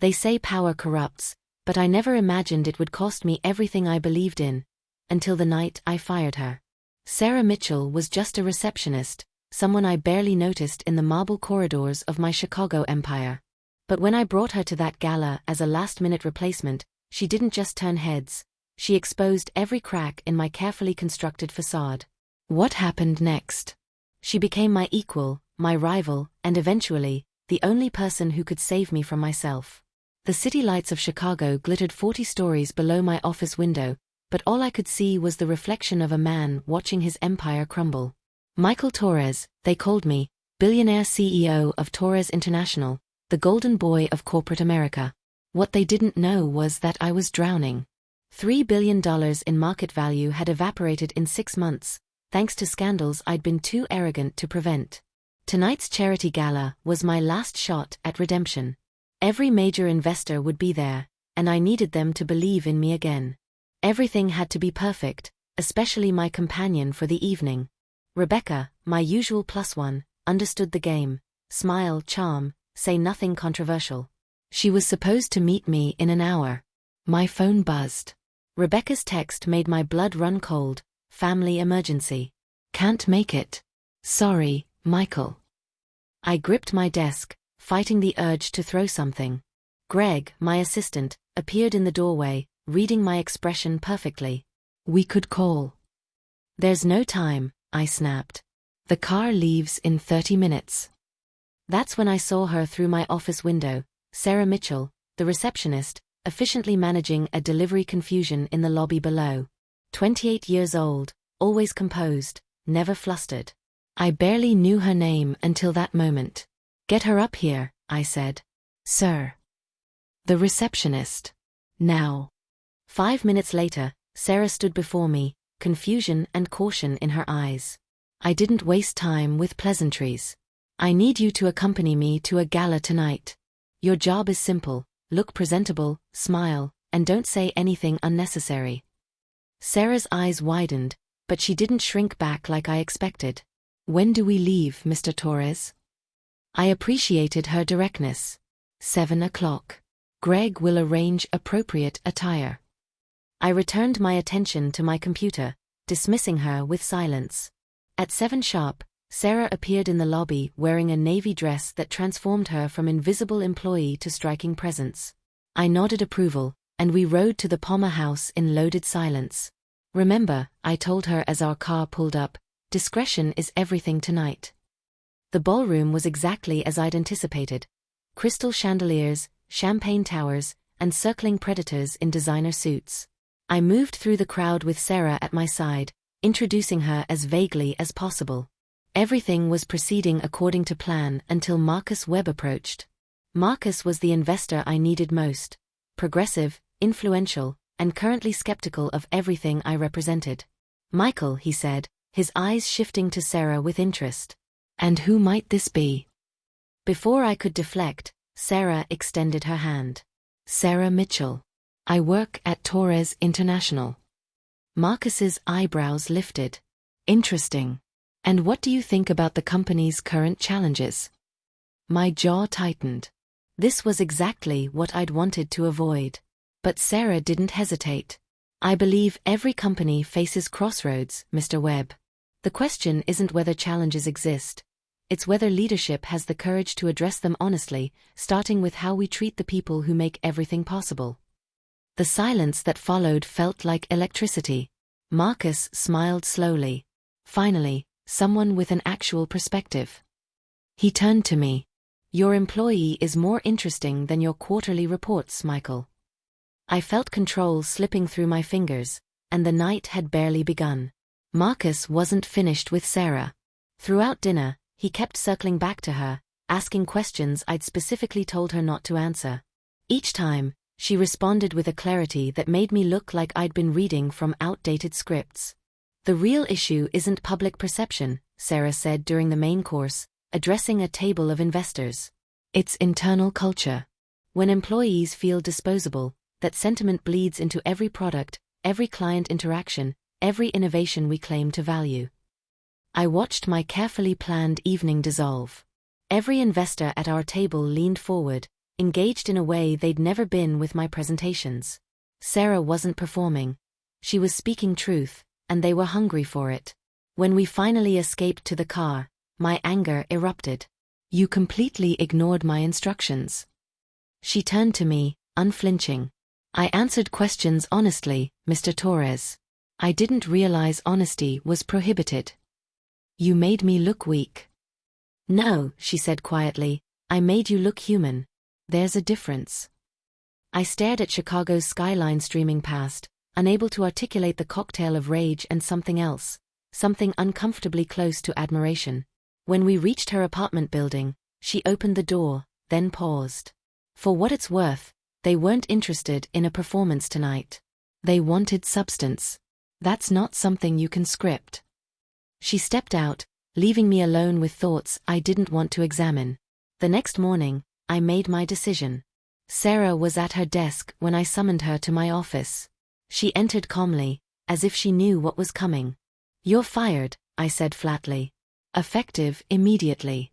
They say power corrupts, but I never imagined it would cost me everything I believed in, until the night I fired her. Sarah Mitchell was just a receptionist, someone I barely noticed in the marble corridors of my Chicago empire. But when I brought her to that gala as a last-minute replacement, she didn't just turn heads, she exposed every crack in my carefully constructed facade. What happened next? She became my equal, my rival, and eventually, the only person who could save me from myself. The city lights of Chicago glittered 40 stories below my office window, but all I could see was the reflection of a man watching his empire crumble. Michael Torres, they called me, billionaire CEO of Torres International, the golden boy of corporate America. What they didn't know was that I was drowning. $3 billion in market value had evaporated in 6 months, thanks to scandals I'd been too arrogant to prevent. Tonight's charity gala was my last shot at redemption. Every major investor would be there, and I needed them to believe in me again. Everything had to be perfect, especially my companion for the evening. Rebecca, my usual +1, understood the game: smile, charm, say nothing controversial. She was supposed to meet me in an hour. My phone buzzed. Rebecca's text made my blood run cold. Family emergency. Can't make it. Sorry, Michael. I gripped my desk, fighting the urge to throw something. Greg, my assistant, appeared in the doorway, reading my expression perfectly. We could call. There's no time, I snapped. The car leaves in 30 minutes. That's when I saw her through my office window, Sarah Mitchell, the receptionist, efficiently managing a delivery confusion in the lobby below. 28 years old, always composed, never flustered. I barely knew her name until that moment. Get her up here, I said. Sir. The receptionist. Now. 5 minutes later, Sarah stood before me, confusion and caution in her eyes. I didn't waste time with pleasantries. I need you to accompany me to a gala tonight. Your job is simple: look presentable, smile, and don't say anything unnecessary. Sarah's eyes widened, but she didn't shrink back like I expected. When do we leave, Mr. Torres? I appreciated her directness. 7 o'clock. Greg will arrange appropriate attire. I returned my attention to my computer, dismissing her with silence. At 7 sharp, Sarah appeared in the lobby wearing a navy dress that transformed her from invisible employee to striking presence. I nodded approval, and we rode to the Palmer house in loaded silence. Remember, I told her as our car pulled up, discretion is everything tonight. The ballroom was exactly as I'd anticipated. Crystal chandeliers, champagne towers, and circling predators in designer suits. I moved through the crowd with Sarah at my side, introducing her as vaguely as possible. Everything was proceeding according to plan until Marcus Webb approached. Marcus was the investor I needed most. Progressive, influential, and currently skeptical of everything I represented. Michael, he said, his eyes shifting to Sarah with interest. And who might this be? Before I could deflect, Sarah extended her hand. Sarah Mitchell. I work at Torres International. Marcus's eyebrows lifted. Interesting. And what do you think about the company's current challenges? My jaw tightened. This was exactly what I'd wanted to avoid. But Sarah didn't hesitate. I believe every company faces crossroads, Mr. Webb. The question isn't whether challenges exist. It's whether leadership has the courage to address them honestly, starting with how we treat the people who make everything possible. The silence that followed felt like electricity. Marcus smiled slowly. Finally, someone with an actual perspective. He turned to me. Your employee is more interesting than your quarterly reports, Michael. I felt control slipping through my fingers, and the night had barely begun. Marcus wasn't finished with Sarah. Throughout dinner, he kept circling back to her, asking questions I'd specifically told her not to answer. Each time, she responded with a clarity that made me look like I'd been reading from outdated scripts. The real issue isn't public perception, Sarah said during the main course, addressing a table of investors. It's internal culture. When employees feel disposable, that sentiment bleeds into every product, every client interaction, every innovation we claim to value. I watched my carefully planned evening dissolve. Every investor at our table leaned forward, engaged in a way they'd never been with my presentations. Sarah wasn't performing. She was speaking truth, and they were hungry for it. When we finally escaped to the car, my anger erupted. "You completely ignored my instructions." She turned to me, unflinching. "I answered questions honestly, Mr. Torres. I didn't realize honesty was prohibited." "You made me look weak." "No," she said quietly, "I made you look human. There's a difference." I stared at Chicago's skyline streaming past, unable to articulate the cocktail of rage and something else, something uncomfortably close to admiration. When we reached her apartment building, she opened the door, then paused. For what it's worth, they weren't interested in a performance tonight. They wanted substance. That's not something you can script. She stepped out, leaving me alone with thoughts I didn't want to examine. The next morning, I made my decision. Sarah was at her desk when I summoned her to my office. She entered calmly, as if she knew what was coming. "You're fired," I said flatly. "Effective immediately."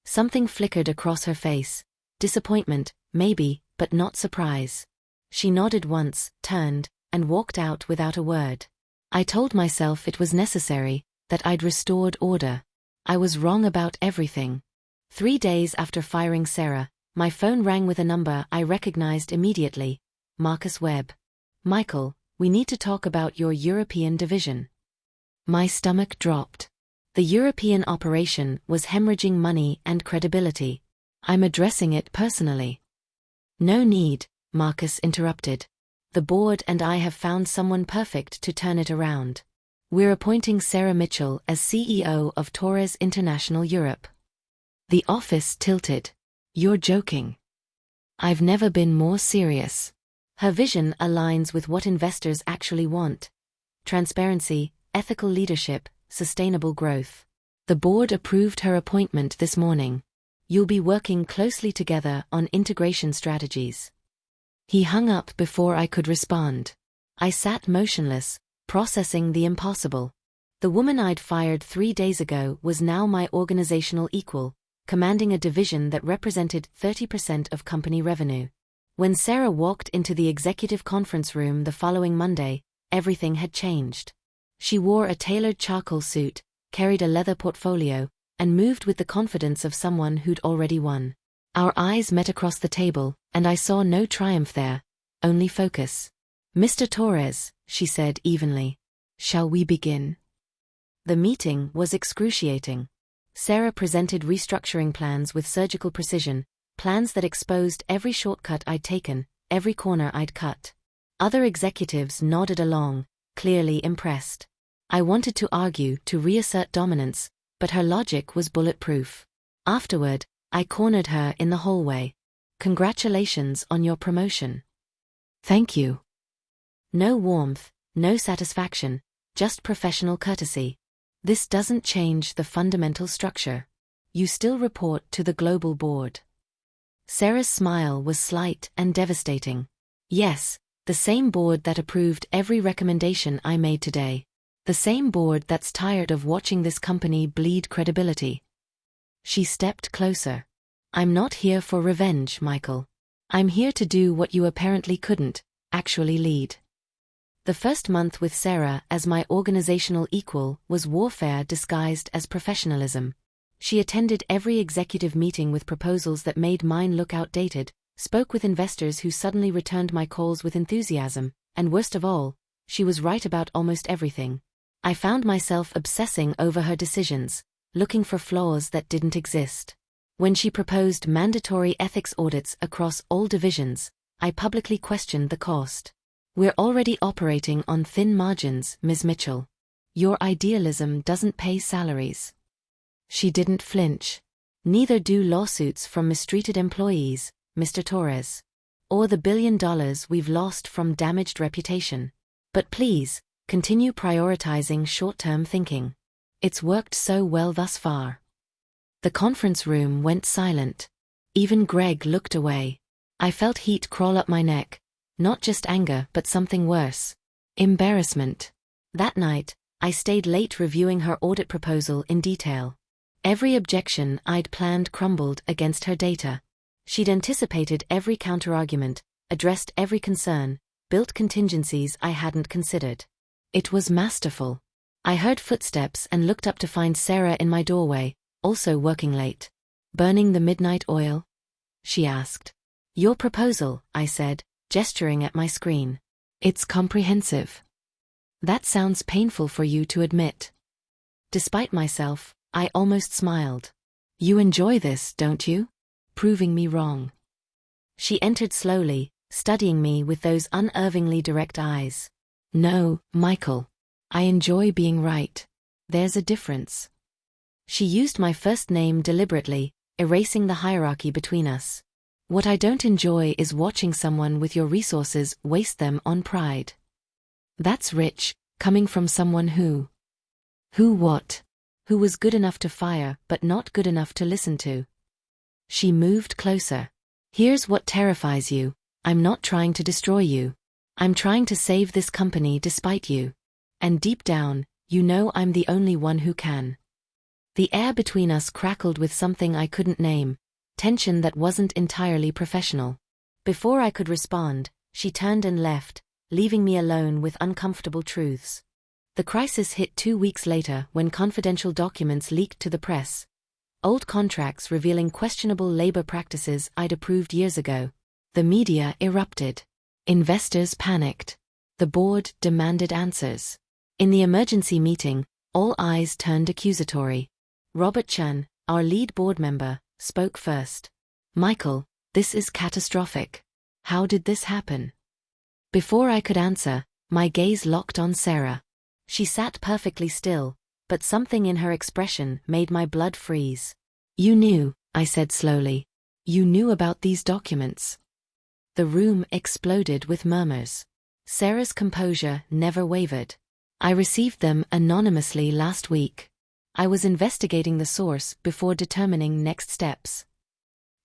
Something flickered across her face. Disappointment, maybe, but not surprise. She nodded once, turned, and walked out without a word. I told myself it was necessary, that I'd restored order. I was wrong about everything. 3 days after firing Sarah, my phone rang with a number I recognized immediately. Marcus Webb. "Michael, we need to talk about your European division." My stomach dropped. The European operation was hemorrhaging money and credibility. "I'm addressing it personally." "No need," Marcus interrupted. "The board and I have found someone perfect to turn it around. We're appointing Sarah Mitchell as CEO of Torres International Europe." The office tilted. "You're joking." "I've never been more serious." Her vision aligns with what investors actually want. Transparency, ethical leadership, sustainable growth. The board approved her appointment this morning. "You'll be working closely together on integration strategies." He hung up before I could respond. I sat motionless, processing the impossible. The woman I'd fired 3 days ago was now my organizational equal, commanding a division that represented 30% of company revenue. When Sarah walked into the executive conference room the following Monday, everything had changed. She wore a tailored charcoal suit, carried a leather portfolio, and moved with the confidence of someone who'd already won. Our eyes met across the table, and I saw no triumph there, only focus. "Mr. Torres," she said evenly. "Shall we begin?" The meeting was excruciating. Sarah presented restructuring plans with surgical precision, plans that exposed every shortcut I'd taken, every corner I'd cut. Other executives nodded along, clearly impressed. I wanted to argue to reassert dominance, but her logic was bulletproof. Afterward, I cornered her in the hallway. "Congratulations on your promotion." "Thank you." No warmth, no satisfaction, just professional courtesy. "This doesn't change the fundamental structure. You still report to the global board." Sarah's smile was slight and devastating. "Yes, the same board that approved every recommendation I made today. The same board that's tired of watching this company bleed credibility." She stepped closer. "I'm not here for revenge, Michael. I'm here to do what you apparently couldn't, actually lead." The first month with Sarah as my organizational equal was warfare disguised as professionalism. She attended every executive meeting with proposals that made mine look outdated, spoke with investors who suddenly returned my calls with enthusiasm, and worst of all, she was right about almost everything. I found myself obsessing over her decisions, looking for flaws that didn't exist. When she proposed mandatory ethics audits across all divisions, I publicly questioned the cost. "We're already operating on thin margins, Ms. Mitchell. Your idealism doesn't pay salaries." She didn't flinch. "Neither do lawsuits from mistreated employees, Mr. Torres. Or the $1 billion we've lost from damaged reputation. But please, continue prioritizing short-term thinking. It's worked so well thus far." The conference room went silent. Even Greg looked away. I felt heat crawl up my neck. Not just anger but something worse. Embarrassment. That night, I stayed late reviewing her audit proposal in detail. Every objection I'd planned crumbled against her data. She'd anticipated every counterargument, addressed every concern, built contingencies I hadn't considered. It was masterful. I heard footsteps and looked up to find Sarah in my doorway, also working late. "Burning the midnight oil?" she asked. "Your proposal," I said, gesturing at my screen. "It's comprehensive." "That sounds painful for you to admit." Despite myself, I almost smiled. "You enjoy this, don't you? Proving me wrong." She entered slowly, studying me with those unervingly direct eyes. "No, Michael. I enjoy being right. There's a difference." She used my first name deliberately, erasing the hierarchy between us. "What I don't enjoy is watching someone with your resources waste them on pride. That's rich, coming from someone who what? Who was good enough to fire but not good enough to listen to." She moved closer. "Here's what terrifies you. I'm not trying to destroy you. I'm trying to save this company despite you. And deep down, you know I'm the only one who can." The air between us crackled with something I couldn't name, tension that wasn't entirely professional. Before I could respond, she turned and left, leaving me alone with uncomfortable truths. The crisis hit 2 weeks later when confidential documents leaked to the press. Old contracts revealing questionable labor practices I'd approved years ago. The media erupted. Investors panicked. The board demanded answers. In the emergency meeting, all eyes turned accusatory. Robert Chan, our lead board member, spoke first. "Michael, this is catastrophic. How did this happen?" Before I could answer, my gaze locked on Sarah. She sat perfectly still, but something in her expression made my blood freeze. "You knew," I said slowly. "You knew about these documents." The room exploded with murmurs. Sarah's composure never wavered. "I received them anonymously last week. I was investigating the source before determining next steps."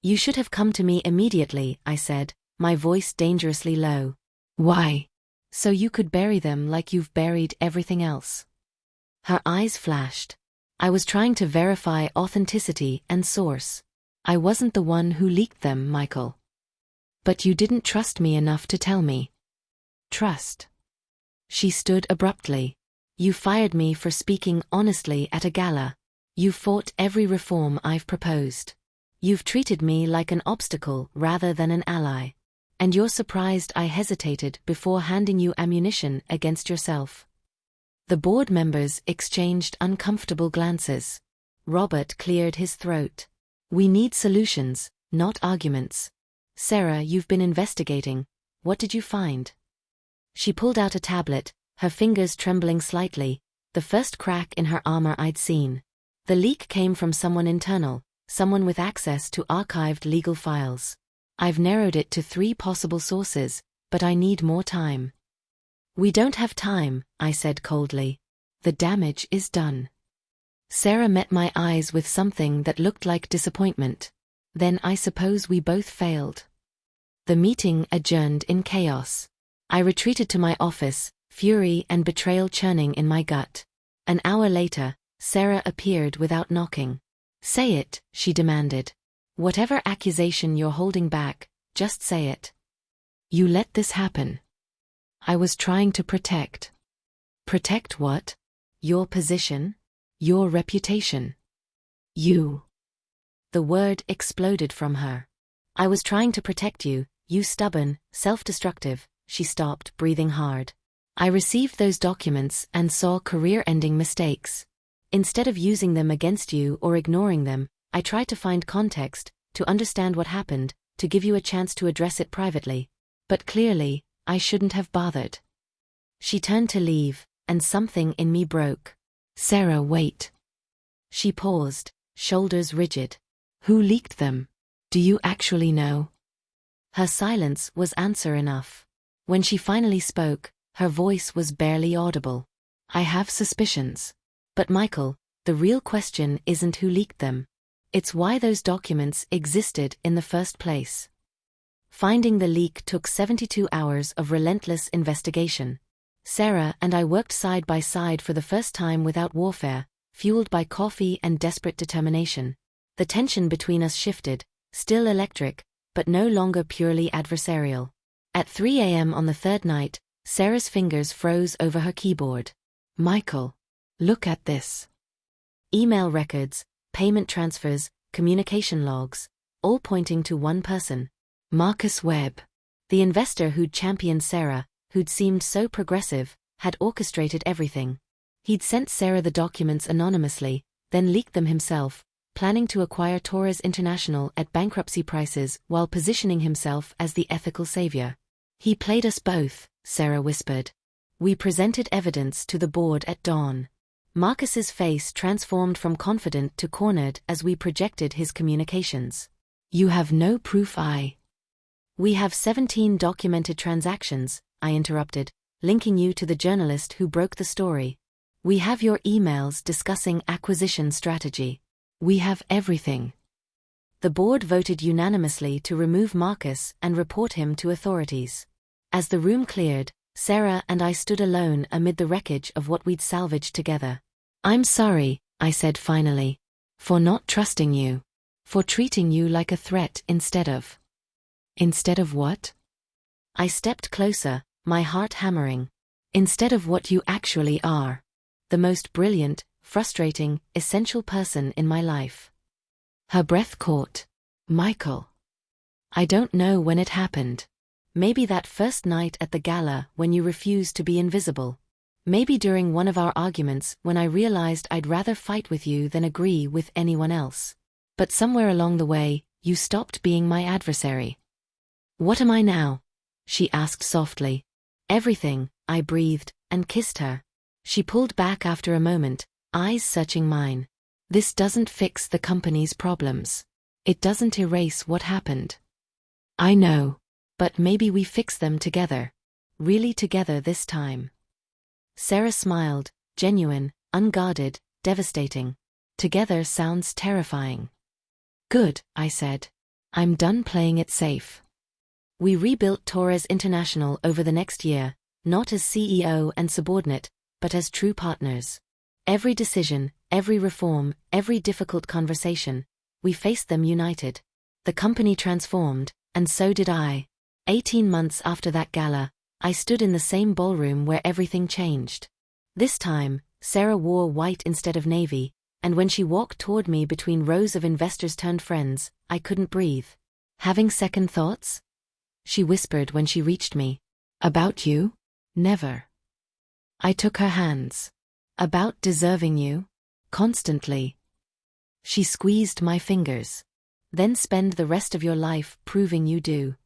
"You should have come to me immediately," I said, my voice dangerously low. "Why?" "So you could bury them like you've buried everything else." Her eyes flashed. "I was trying to verify authenticity and source. I wasn't the one who leaked them, Michael." "But you didn't trust me enough to tell me." "Trust?" She stood abruptly. "You fired me for speaking honestly at a gala. You fought every reform I've proposed. You've treated me like an obstacle rather than an ally. And you're surprised I hesitated before handing you ammunition against yourself." The board members exchanged uncomfortable glances. Robert cleared his throat. "We need solutions, not arguments. Sarah, you've been investigating. What did you find?" She pulled out a tablet, her fingers trembling slightly, the first crack in her armor I'd seen. The leak came from someone internal, someone with access to archived legal files. "I've narrowed it to 3 possible sources, but I need more time." "We don't have time," I said coldly. "The damage is done." Sarah met my eyes with something that looked like disappointment. "Then I suppose we both failed." The meeting adjourned in chaos. I retreated to my office, fury and betrayal churning in my gut. An hour later, Sarah appeared without knocking. "Say it," she demanded. "Whatever accusation you're holding back, just say it." "You let this happen." "I was trying to protect." "Protect what?" "Your position? Your reputation." "You." The word exploded from her. "I was trying to protect you, you stubborn, self-destructive." She stopped, breathing hard. "I received those documents and saw career-ending mistakes. Instead of using them against you or ignoring them, I tried to find context, to understand what happened, to give you a chance to address it privately. But clearly, I shouldn't have bothered." She turned to leave, and something in me broke. "Sarah, wait." She paused, shoulders rigid. "Who leaked them? Do you actually know?" Her silence was answer enough. When she finally spoke, her voice was barely audible. "I have suspicions. But Michael, the real question isn't who leaked them. It's why those documents existed in the first place." Finding the leak took 72 hours of relentless investigation. Sarah and I worked side by side for the first time without warfare, fueled by coffee and desperate determination. The tension between us shifted, still electric, but no longer purely adversarial. At 3 a.m. on the third night, Sarah's fingers froze over her keyboard. "Michael, look at this." Email records, payment transfers, communication logs, all pointing to one person. Marcus Webb. The investor who'd championed Sarah, who'd seemed so progressive, had orchestrated everything. He'd sent Sarah the documents anonymously, then leaked them himself, planning to acquire Torres International at bankruptcy prices while positioning himself as the ethical savior. "He played us both," Sarah whispered. "We presented evidence to the board at dawn." Marcus's face transformed from confident to cornered as we projected his communications. "You have no proof We have 17 documented transactions," I interrupted, "linking you to the journalist who broke the story. We have your emails discussing acquisition strategy. We have everything." The board voted unanimously to remove Marcus and report him to authorities. As the room cleared, Sarah and I stood alone amid the wreckage of what we'd salvaged together. "I'm sorry," I said finally, "for not trusting you. For treating you like a threat instead of..." "Instead of what?" I stepped closer, my heart hammering. "Instead of what you actually are. The most brilliant, frustrating, essential person in my life." Her breath caught. "Michael. I don't know when it happened. Maybe that first night at the gala when you refused to be invisible. Maybe during one of our arguments when I realized I'd rather fight with you than agree with anyone else. But somewhere along the way, you stopped being my adversary." "What am I now?" she asked softly. "Everything," I breathed, and kissed her. She pulled back after a moment, eyes searching mine. "This doesn't fix the company's problems. It doesn't erase what happened." "I know. But maybe we fix them together. Really together this time." Sarah smiled, genuine, unguarded, devastating. "Together sounds terrifying." "Good," I said. "I'm done playing it safe." We rebuilt Torres International over the next year, not as CEO and subordinate, but as true partners. Every decision, every reform, every difficult conversation, we faced them united. The company transformed, and so did I. 18 months after that gala, I stood in the same ballroom where everything changed. This time, Sarah wore white instead of navy, and when she walked toward me between rows of investors turned friends, I couldn't breathe. "Having second thoughts?" she whispered when she reached me. "About you? Never." I took her hands. "About deserving you? Constantly." She squeezed my fingers. "Then spend the rest of your life proving you do."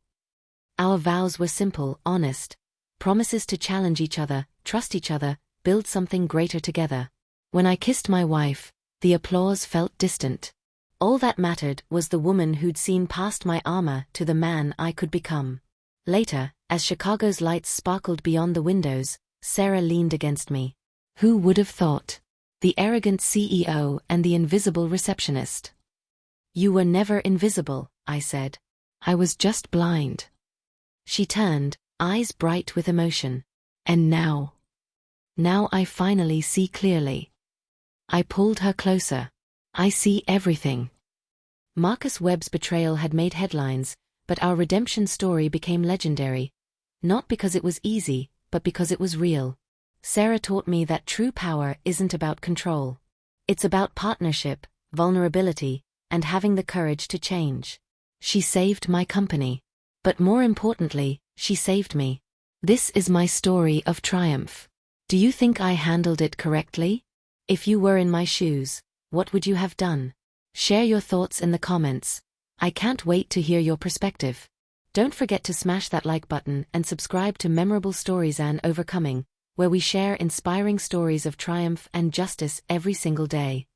Our vows were simple, honest. Promises to challenge each other, trust each other, build something greater together. When I kissed my wife, the applause felt distant. All that mattered was the woman who'd seen past my armor to the man I could become. Later, as Chicago's lights sparkled beyond the windows, Sarah leaned against me. Who would have thought? The arrogant CEO and the invisible receptionist. "You were never invisible," I said. "I was just blind." She turned, eyes bright with emotion. "And now? Now I finally see clearly." I pulled her closer. "I see everything." Marcus Webb's betrayal had made headlines, but our redemption story became legendary. Not because it was easy, but because it was real. Sarah taught me that true power isn't about control. It's about partnership, vulnerability, and having the courage to change. She saved my company. But more importantly, she saved me. This is my story of triumph. Do you think I handled it correctly? If you were in my shoes, what would you have done? Share your thoughts in the comments. I can't wait to hear your perspective. Don't forget to smash that like button and subscribe to Memorable Stories and Overcoming, where we share inspiring stories of triumph and justice every single day.